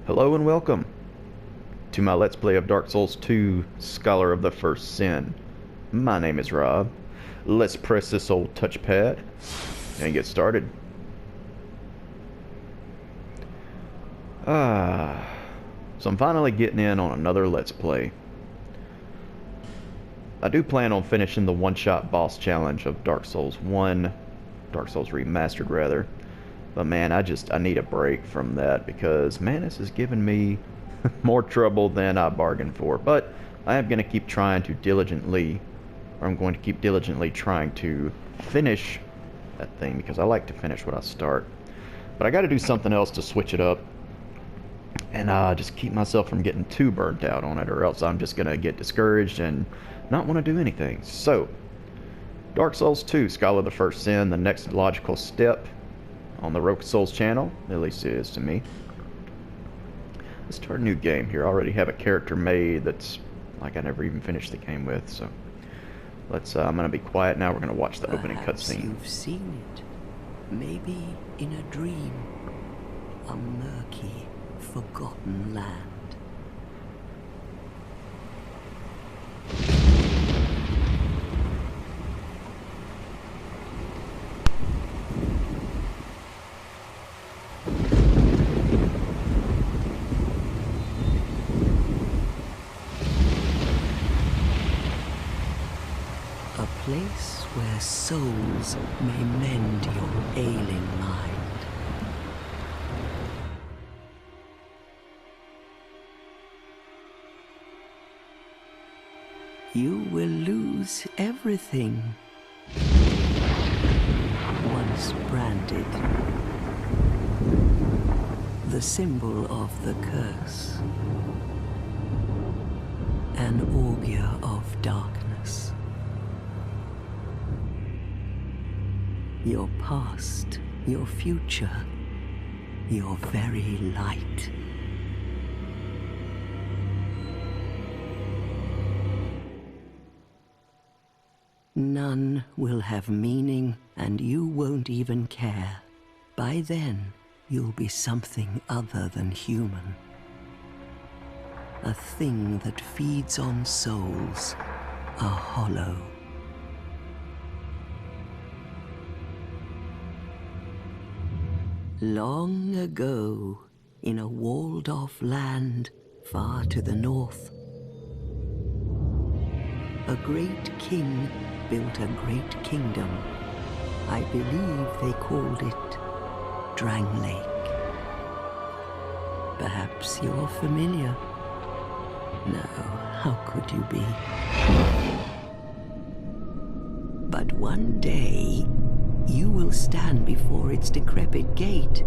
Hello and welcome to my Let's Play of Dark Souls 2, Scholar of the First Sin. My name is Rob. Let's press this old touchpad and get started. So I'm finally getting in on another Let's Play. I do plan on finishing the one-shot boss challenge of Dark Souls 1, Dark Souls Remastered rather. But man, I need a break from that because, man, this is giving me more trouble than I bargained for. But I am going to keep trying to diligently, or I'm going to keep diligently trying to finish that thing because I like to finish what I start. But I got to do something else to switch it up and just keep myself from getting too burnt out on it, or else I'm just going to get discouraged and not want to do anything. So, Dark Souls 2, Scholar of the First Sin, the next logical step on the Roka Souls channel, at least it is to me. Let's start a new game here. I already have a character made that's like I never even finished the game with, so let's I'm gonna be quiet now. We're gonna watch the opening cutscene. You've seen it, maybe in a dream, a murky, forgotten land. A place where souls may mend your ailing mind. You will lose everything once branded. The symbol of the curse. An augur of darkness. Your past, your future, your very light. None will have meaning, and you won't even care. By then, you'll be something other than human. A thing that feeds on souls, a hollow. Long ago, in a walled-off land far to the north, a great king built a great kingdom. I believe they called it Drang Lake. Perhaps you're familiar. No, how could you be? But one day, you will stand before its decrepit gate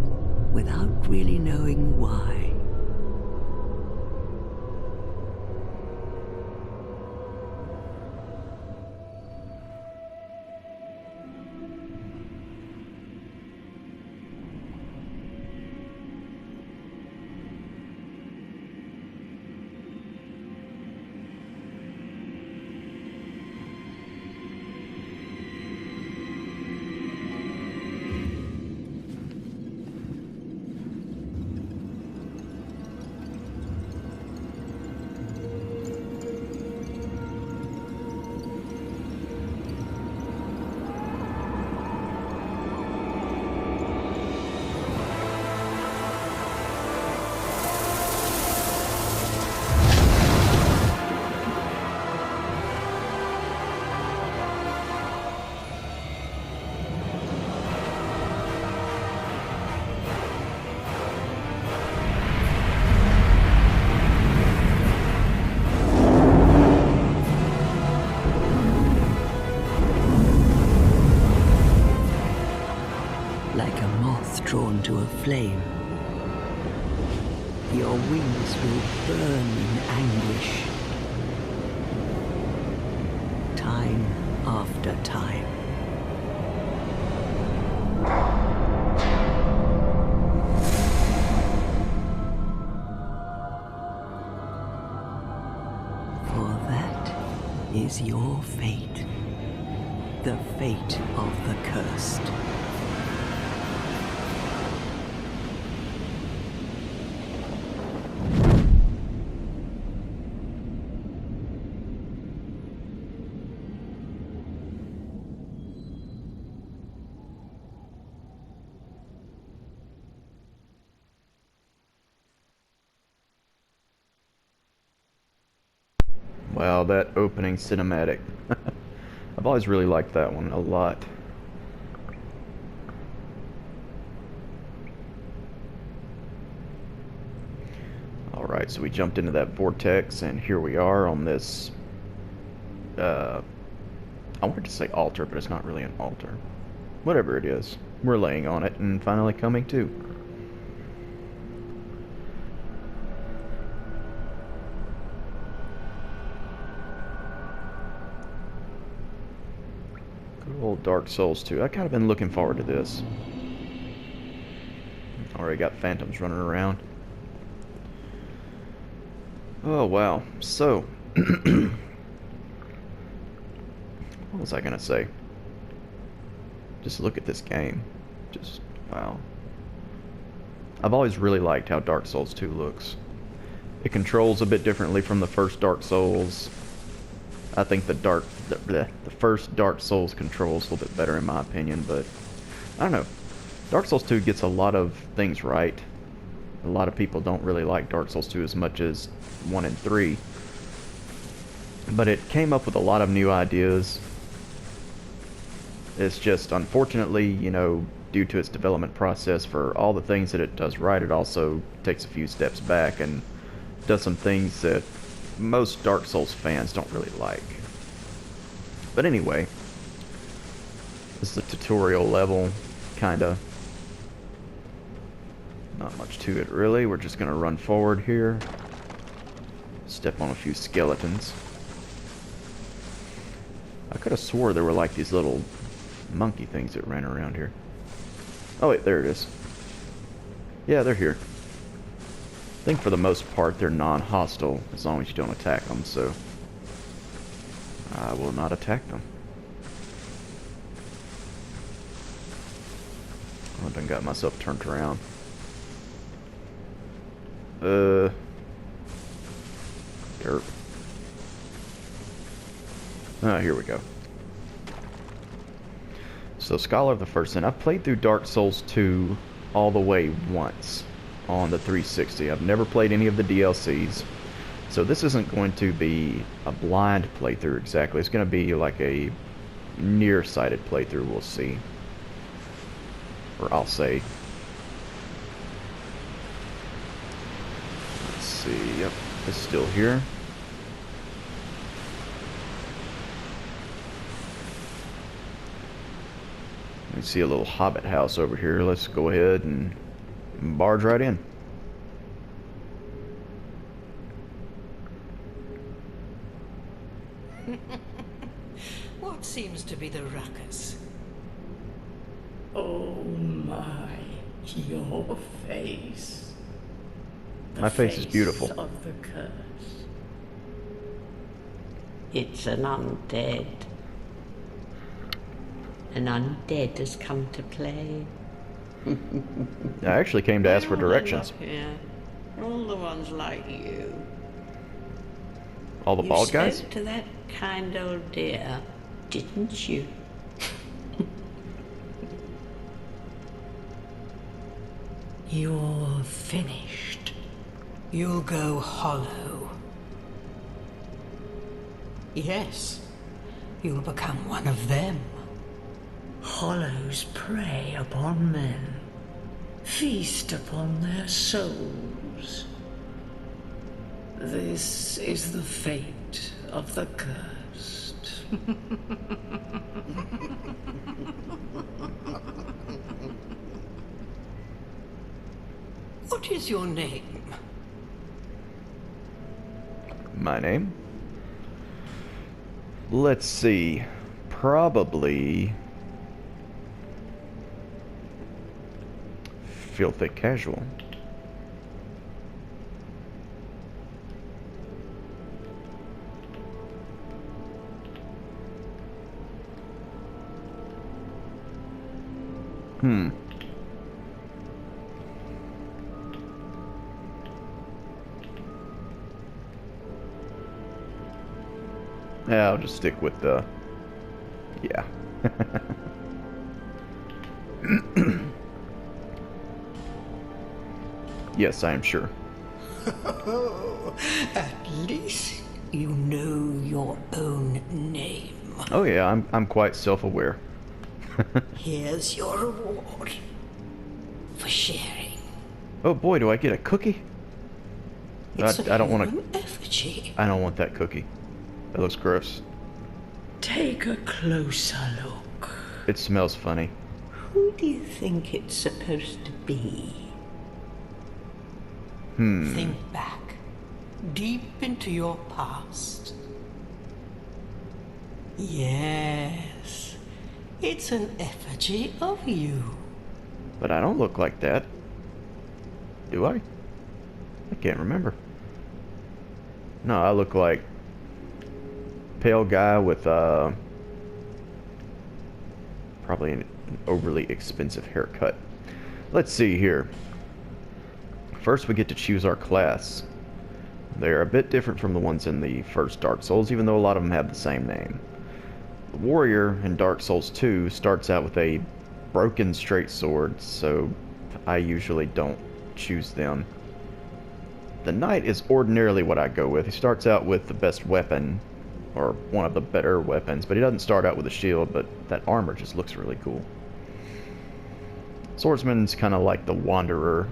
without really knowing why. Like a moth drawn to a flame, your wings will burn in anguish, time after time. For that is your fate, the fate of the cursed. Wow, that opening cinematic. I've always really liked that one a lot. Alright, so we jumped into that vortex, and here we are on this, I wanted to say altar, but it's not really an altar. Whatever it is, we're laying on it and finally coming to. Good old Dark Souls 2. I've kind of been looking forward to this. Already got phantoms running around. Oh, wow. So, what was I gonna say? Just look at this game. Just, wow. I've always really liked how Dark Souls 2 looks. It controls a bit differently from the first Dark Souls. I think the first Dark Souls controls a little bit better in my opinion, but I don't know. Dark Souls 2 gets a lot of things right. A lot of people don't really like Dark Souls 2 as much as 1 and 3. But it came up with a lot of new ideas. It's just, unfortunately, you know, due to its development process, for all the things that it does right, it also takes a few steps back and does some things that most Dark Souls fans don't really like. But anyway, this is a tutorial level, kinda. Not much to it really. We're just gonna run forward here. Step on a few skeletons. I could have swore there were like these little monkey things that ran around here. Oh wait, there it is. Yeah, they're here. I think for the most part they're non-hostile as long as you don't attack them, so I will not attack them. I done got myself turned around. Derp. Ah, here we go. So, Scholar of the First Sin. I've played through Dark Souls 2 all the way once on the 360. I've never played any of the DLCs. So this isn't going to be a blind playthrough exactly. It's going to be like a nearsighted playthrough, we'll see. Or I'll say. Let's see. Yep, it's still here. We see a little hobbit house over here. Let's go ahead and barge right in. What seems to be the ruckus? Oh my, your face. My face is beautiful. Of the curse. It's an undead. An undead has come to play. I actually came to ask for directions. Yeah, all the ones like you. All the bald guys? You spoke to that kind old dear, didn't you? You're finished. You'll go hollow. Yes, you'll become one of them. Hollows prey upon men, feast upon their souls. This is the fate of the cursed. What is your name? My name? Let's see. Probably Filthy Casual. Yeah, I'll just stick with the... Yeah. Yes, I am sure. At least You know your own name. Oh yeah, I'm quite self-aware. Here's your reward for sharing. Oh boy, do I get a cookie? It's a I don't want human effigy. I don't want that cookie. That looks gross. Take a closer look. It smells funny. Who do you think it's supposed to be? Think back, deep into your past. Yes, it's an effigy of you. But I don't look like that. Do I? I can't remember. No, I look like pale guy with probably an overly expensive haircut. Let's see here. First we get to choose our class. They're a bit different from the ones in the first Dark Souls, even though a lot of them have the same name. The warrior in Dark Souls 2 starts out with a broken straight sword, so I usually don't choose them. The knight is ordinarily what I go with. He starts out with the best weapon, or one of the better weapons, but he doesn't start out with a shield, but that armor just looks really cool. Swordsman's kind of like the wanderer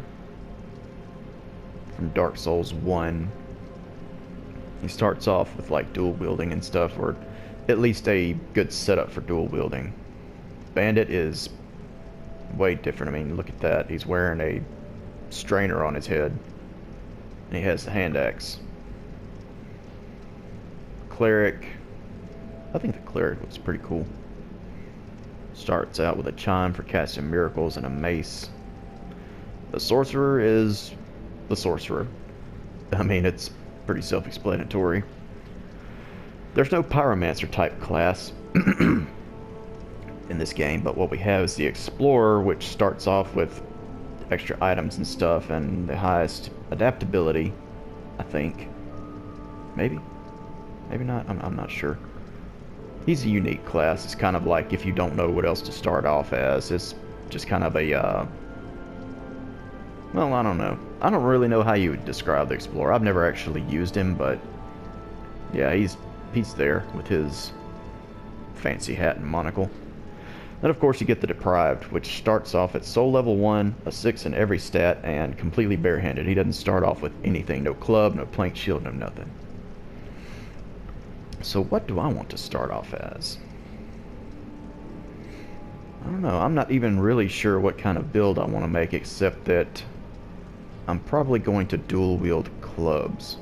from Dark Souls 1. He starts off with like dual wielding and stuff, or at least a good setup for dual wielding. Bandit is way different. I mean, look at that. He's wearing a strainer on his head, and he has the hand axe. Cleric, I think the cleric looks pretty cool. Starts out with a chime for casting miracles and a mace. The sorcerer is the sorcerer. I mean, it's pretty self-explanatory. There's no pyromancer type class in this game, but what we have is the explorer, which starts off with extra items and stuff and the highest adaptability, I think. Maybe not. I'm not sure. He's a unique class. It's kind of like if you don't know what else to start off as. It's just kind of a well, I don't know. I don't really know how you would describe the explorer. I've never actually used him, but yeah, he's there with his fancy hat and monocle. Then of course you get the deprived, which starts off at soul level 1, a 6 in every stat, and completely barehanded. He doesn't start off with anything. No club, no plank shield, no nothing. So what do I want to start off as? I don't know. I'm not even really sure what kind of build I want to make, except that I'm probably going to dual wield clubs.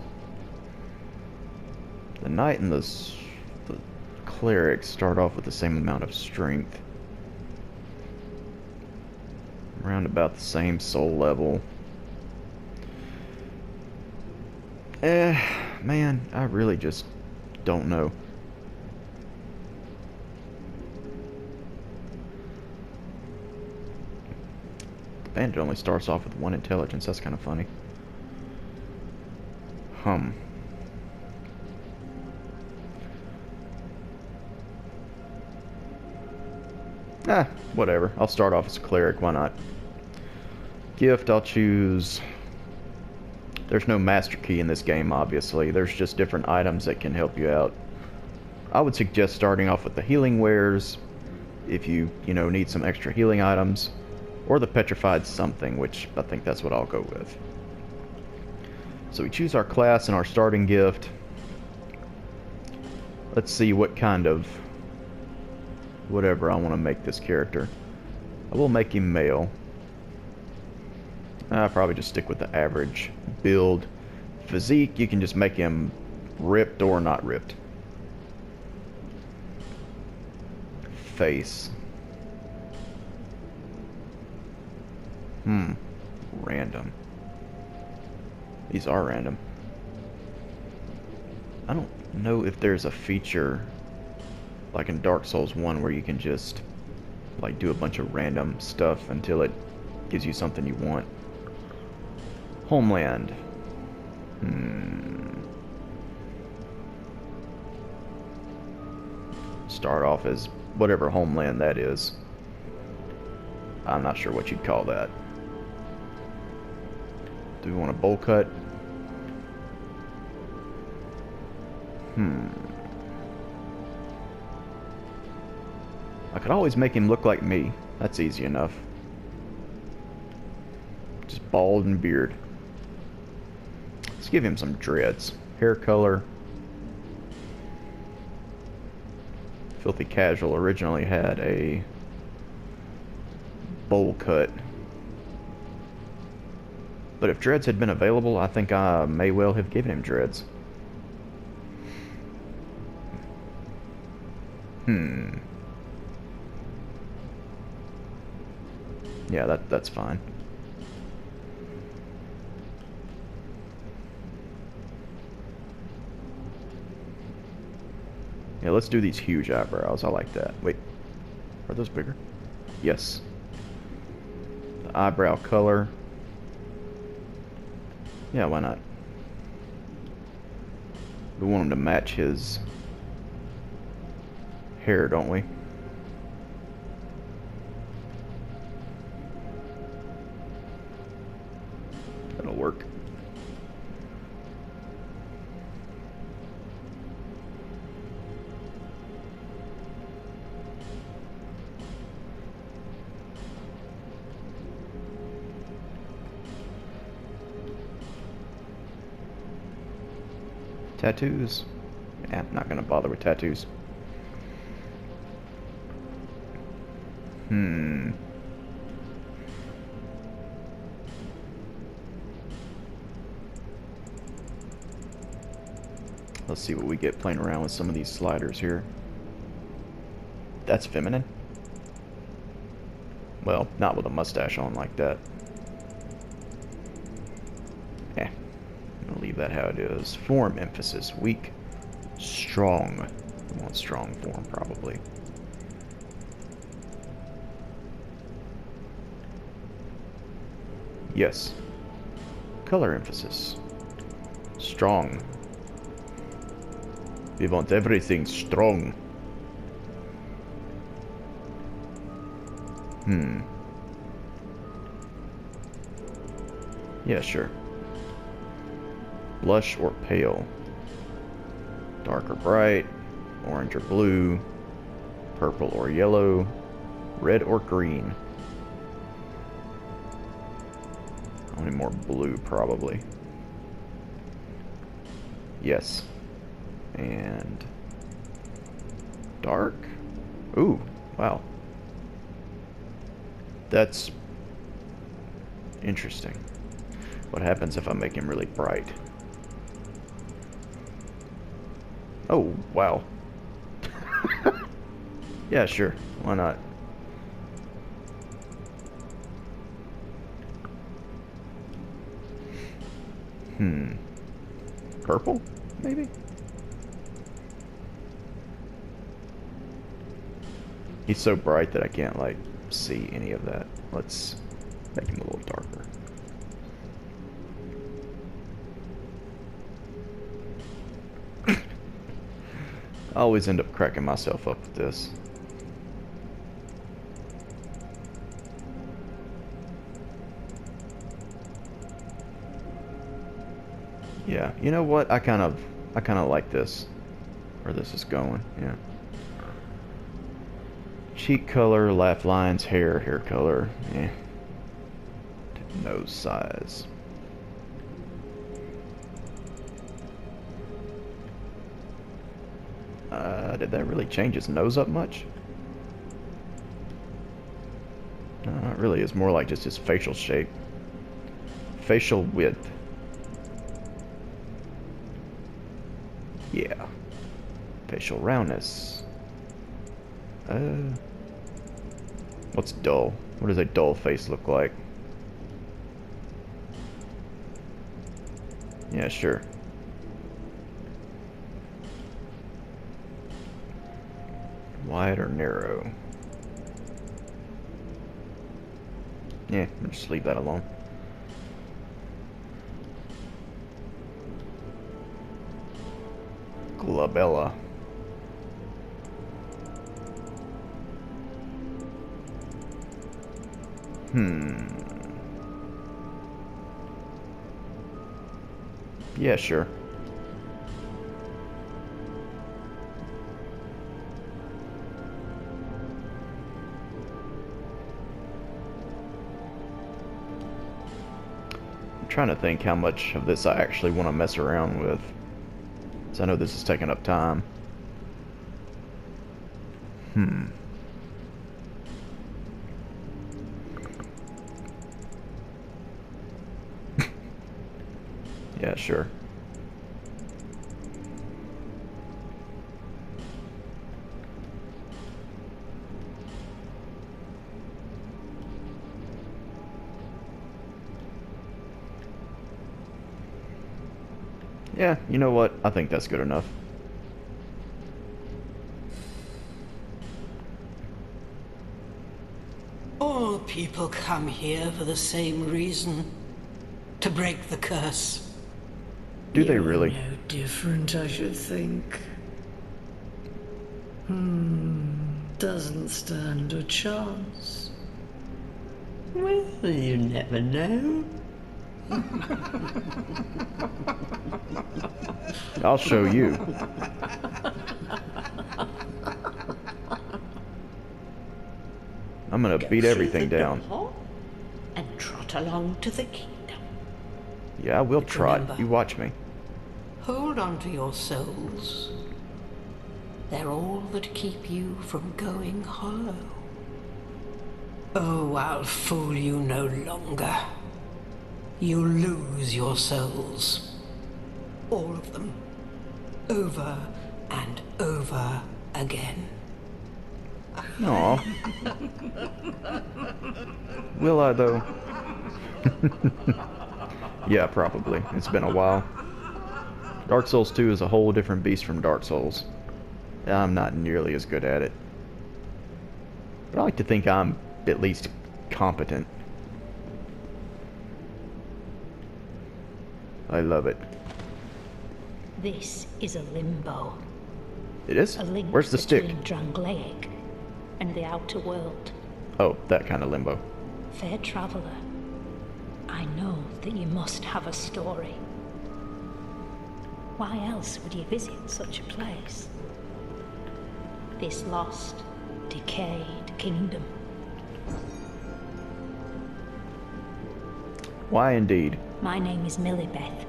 The knight and the cleric start off with the same amount of strength. Around about the same soul level. Man, I really just don't know. The bandit only starts off with 1 intelligence. That's kind of funny. Whatever. I'll start off as a cleric. Why not? Gift, I'll choose... There's no master key in this game, obviously. There's just different items that can help you out. I would suggest starting off with the healing wares if you need some extra healing items, or the petrified something, which I think that's what I'll go with. So we choose our class and our starting gift. Let's see what kind of whatever I want to make this character. I will make him male. I'll probably just stick with the average build. Physique, you can just make him ripped or not ripped. Face. Random. These are random. I don't know if there's a feature like in Dark Souls 1 where you can just like do a bunch of random stuff until it gives you something you want. Homeland. Start off as whatever homeland that is. I'm not sure what you'd call that. Do we want a bowl cut? I could always make him look like me. That's easy enough. Just bald and beard. Let's give him some dreads. Hair color. Filthy Casual originally had a bowl cut. But if dreads had been available, I think I may well have given him dreads. Yeah, that's fine. Yeah, let's do these huge eyebrows. I like that. Wait, are those bigger? Yes. The eyebrow color. Yeah, why not? We want him to match his hair, don't we? That'll work. Tattoos? Yeah, I'm not gonna bother with tattoos. Let's see what we get playing around with some of these sliders here. That's feminine. Well, not with a mustache on like that. Eh, I'm gonna leave that how it is. Form emphasis, weak, strong. We want strong form, probably. Yes. Color emphasis, strong. We want everything strong. Yeah, sure. Blush or pale. Dark or bright. Orange or blue. Purple or yellow. Red or green. I need more blue, probably. Yes. And dark? Ooh, wow. That's interesting. What happens if I make him really bright? Oh, wow. Yeah, sure. Why not? Purple? Maybe? He's so bright that I can't, like, see any of that. Let's make him a little darker. I always end up cracking myself up with this. Yeah, you know what? I kind of like this. Where this is going, yeah. Cheek color, laugh lines, hair color, eh. Nose size. Did that really change his nose up much? No, not really. It's more like just his facial shape. Facial width. Yeah. Facial roundness. What's dull? What does a dull face look like? Yeah, sure. Wide or narrow? Yeah, I'll just leave that alone. Glabella. Yeah, sure. trying to think how much of this I actually want to mess around with. So I know this is taking up time. Yeah, sure. Yeah, you know what? I think that's good enough. All people come here for the same reason. To break the curse. Do they You're really? no different, I should think. Doesn't stand a chance. Well, you never know. I'll show you. I'm gonna beat everything down. And trot along to the kingdom. Yeah, I will But trot. remember- You watch me. Hold on to your souls. They're all that keep you from going hollow. Oh, I'll fool you no longer. You lose your souls. All of them. Over and over again. Aw. Will I, though? Yeah, probably. It's been a while. Dark Souls 2 is a whole different beast from Dark Souls. I'm not nearly as good at it. But I like to think I'm at least competent. I love it. This is a limbo. It is? A link Where's the stick? between Drangleic and the outer world. Oh, that kind of limbo. Fair traveller, I know that you must have a story. Why else would you visit such a place? This lost, decayed kingdom. Why indeed? My name is Millibeth.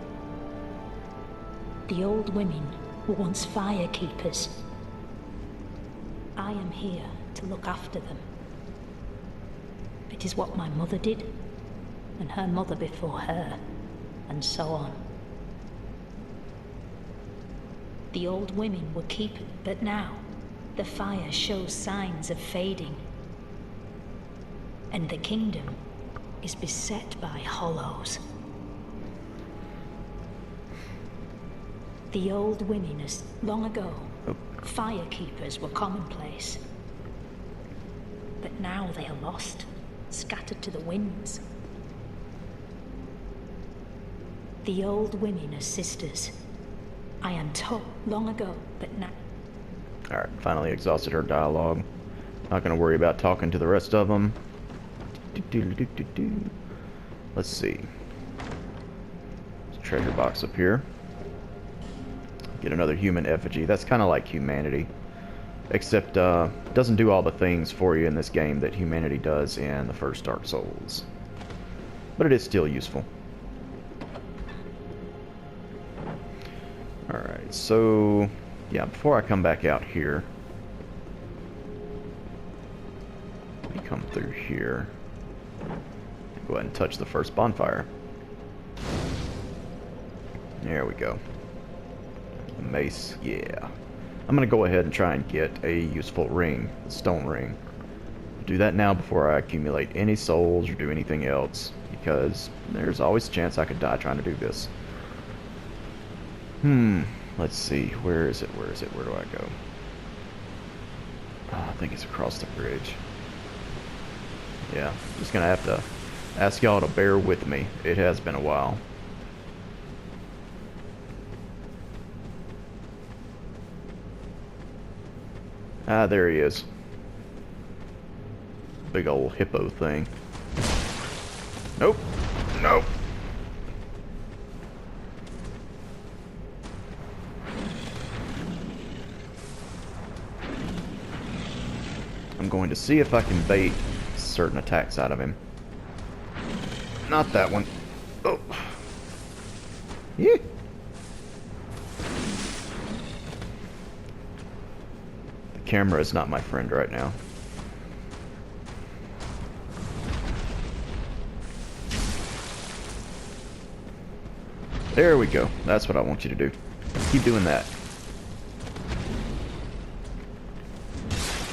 The old women were once fire keepers. I am here to look after them. It is what my mother did, and her mother before her, and so on. The old women were keeping, but now the fire shows signs of fading, and the kingdom is beset by hollows. The old women, as long ago, fire keepers were commonplace. But now they are lost, scattered to the winds. The old women are sisters. I am told long ago, but now... Alright, finally exhausted her dialogue. Not gonna worry about talking to the rest of them. Let's see. There's a treasure box up here. Get another human effigy. That's kind of like humanity. Except, doesn't do all the things for you in this game that humanity does in the first Dark Souls. But it is still useful. Alright, so... yeah, before I come back out here... let me come through here. Go ahead and touch the first bonfire. There we go. A mace, yeah. I'm gonna go ahead and try and get a useful ring, a stone ring. Do that now before I accumulate any souls or do anything else, because there's always a chance I could die trying to do this. Let's see, where is it, where is it, where do I go? Oh, I think it's across the bridge. Yeah, just gonna have to ask y'all to bear with me. It has been a while. Ah, there he is. Big old hippo thing. Nope. Nope. I'm going to see if I can bait certain attacks out of him. Not that one. Oh. Yeah. The camera is not my friend right now. There we go. That's what I want you to do. Keep doing that.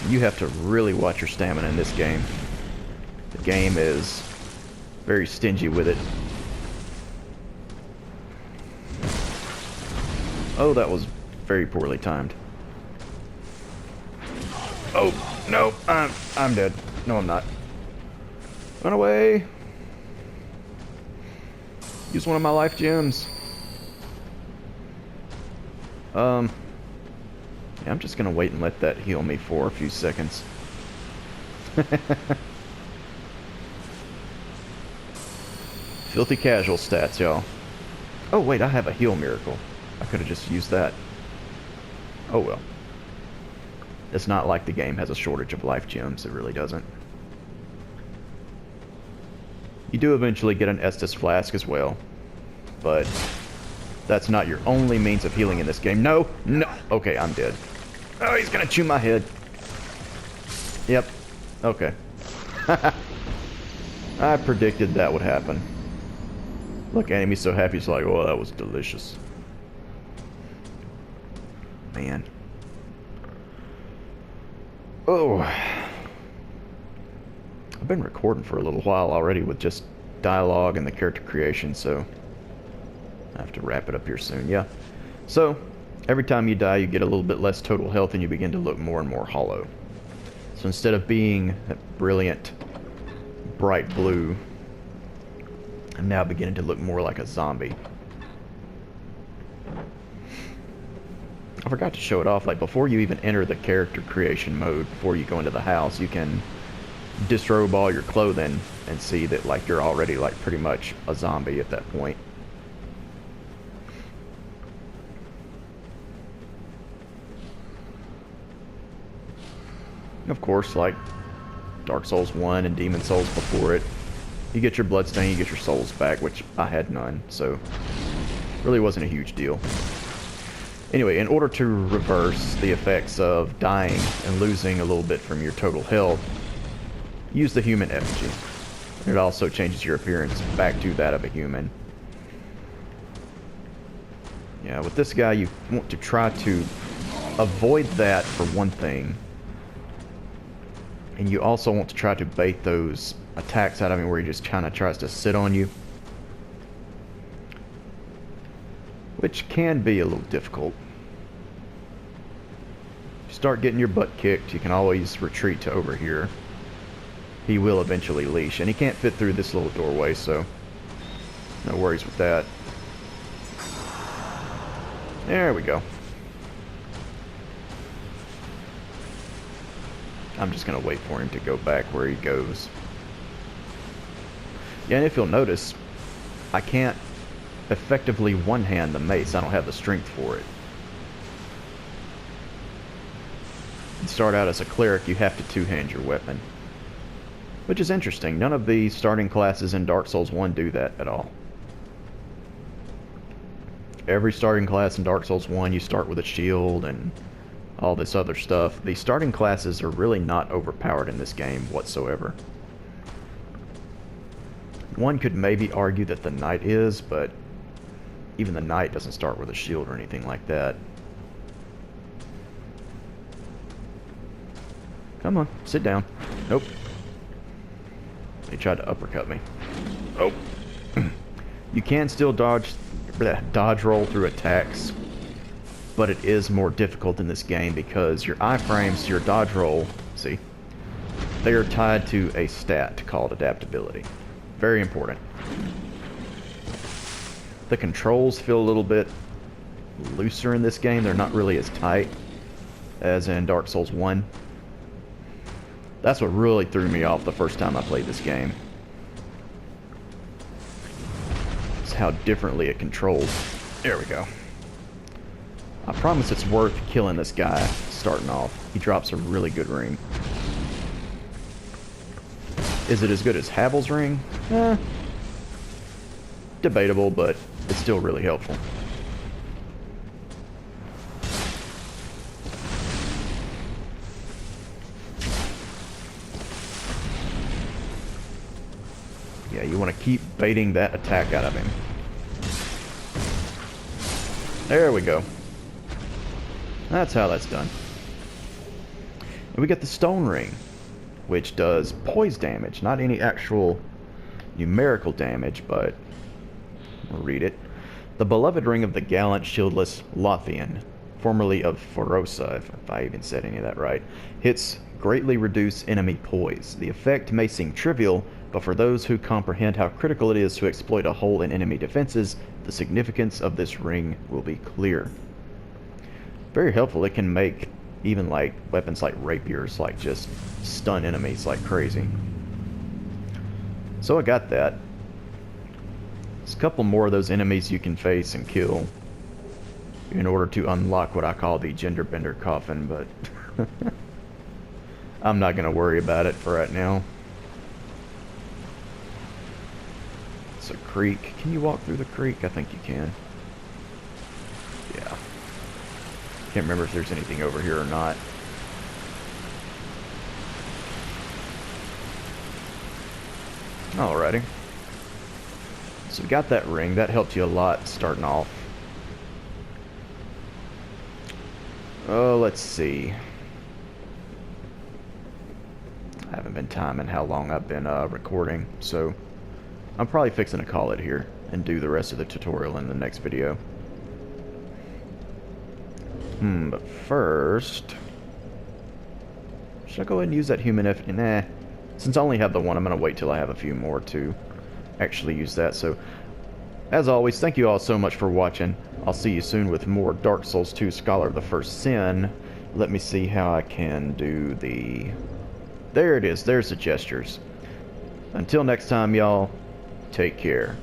You have to really watch your stamina in this game. The game is very stingy with it. Oh, that was very poorly timed. Oh, no, I'm dead. No, I'm not. Run away. Use one of my life gems. Yeah, I'm just gonna wait and let that heal me for a few seconds. Filthy casual stats, y'all. Oh, wait, I have a heal miracle. I could have just used that. Oh, well. It's not like the game has a shortage of life gems. It really doesn't. You do eventually get an Estus flask as well. But that's not your only means of healing in this game. No! No! Okay, I'm dead. Oh, he's gonna chew my head. Yep. Okay. I predicted that would happen. Look, enemy's so happy, he's like, oh, that was delicious. Man. Oh. I've been recording for a little while already with just dialogue and the character creation, so I have to wrap it up here soon. Yeah. So, every time you die, you get a little bit less total health and you begin to look more and more hollow. So instead of being that brilliant, bright blue, I'm now beginning to look more like a zombie. I forgot to show it off. Like, before you even enter the character creation mode, before you go into the house, you can disrobe all your clothing and see that, like, you're already, like, pretty much a zombie at that point. Of course, like Dark Souls 1 and Demon Souls before it, you get your bloodstain, you get your souls back, which I had none, so really wasn't a huge deal. Anyway, in order to reverse the effects of dying and losing a little bit from your total health, use the human effigy. It also changes your appearance back to that of a human. Yeah, with this guy, you want to try to avoid that for one thing. And you also want to try to bait those attacks out of him where he just kind of tries to sit on you. Which can be a little difficult. If you start getting your butt kicked, you can always retreat to over here. He will eventually leash, and he can't fit through this little doorway, so no worries with that. There we go. I'm just going to wait for him to go back where he goes. Yeah, and if you'll notice, I can't effectively one-hand the mace. I don't have the strength for it. You start out as a cleric, you have to two-hand your weapon. Which is interesting. None of the starting classes in Dark Souls 1 do that at all. Every starting class in Dark Souls 1, you start with a shield and all this other stuff. The starting classes are really not overpowered in this game whatsoever. One could maybe argue that the knight is, but even the knight doesn't start with a shield or anything like that. Come on, sit down. Nope. He tried to uppercut me. Oh. You can still dodge roll through attacks, but it is more difficult in this game because your iframes to your dodge roll, see, they are tied to a stat called adaptability. Very important. The controls feel a little bit looser in this game. They're not really as tight as in Dark Souls 1. That's what really threw me off the first time I played this game. It's how differently it controls. There we go. I promise it's worth killing this guy starting off. He drops a really good ring. Is it as good as Havel's ring? Debatable, but it's still really helpful. Yeah, you want to keep baiting that attack out of him. There we go. That's how that's done. And we get the stone ring, which does poise damage, not any actual numerical damage, but I'll read it. The beloved ring of the gallant, shieldless Lothian, formerly of Forosa, if I even said any of that right, hits greatly reduce enemy poise. The effect may seem trivial, but for those who comprehend how critical it is to exploit a hole in enemy defenses, the significance of this ring will be clear. Very helpful. It can make even like weapons like rapiers like just stun enemies like crazy. So I got that. There's a couple more of those enemies you can face and kill in order to unlock what I call the Genderbender coffin, but I'm not going to worry about it for right now. It's a creek. Can you walk through the creek? I think you can. Yeah. Can't remember if there's anything over here or not. Alrighty. So we got that ring. That helped you a lot starting off. Oh, let's see. I haven't been timing how long I've been recording, so I'm probably fixing to call it here and do the rest of the tutorial in the next video. But first, should I go ahead and use that human F? Nah. Since I only have the one, I'm going to wait till I have a few more to actually use that. So, as always, thank you all so much for watching. I'll see you soon with more Dark Souls 2 Scholar of the First Sin. Let me see how I can do the... There it is. There's the gestures. Until next time, y'all, take care.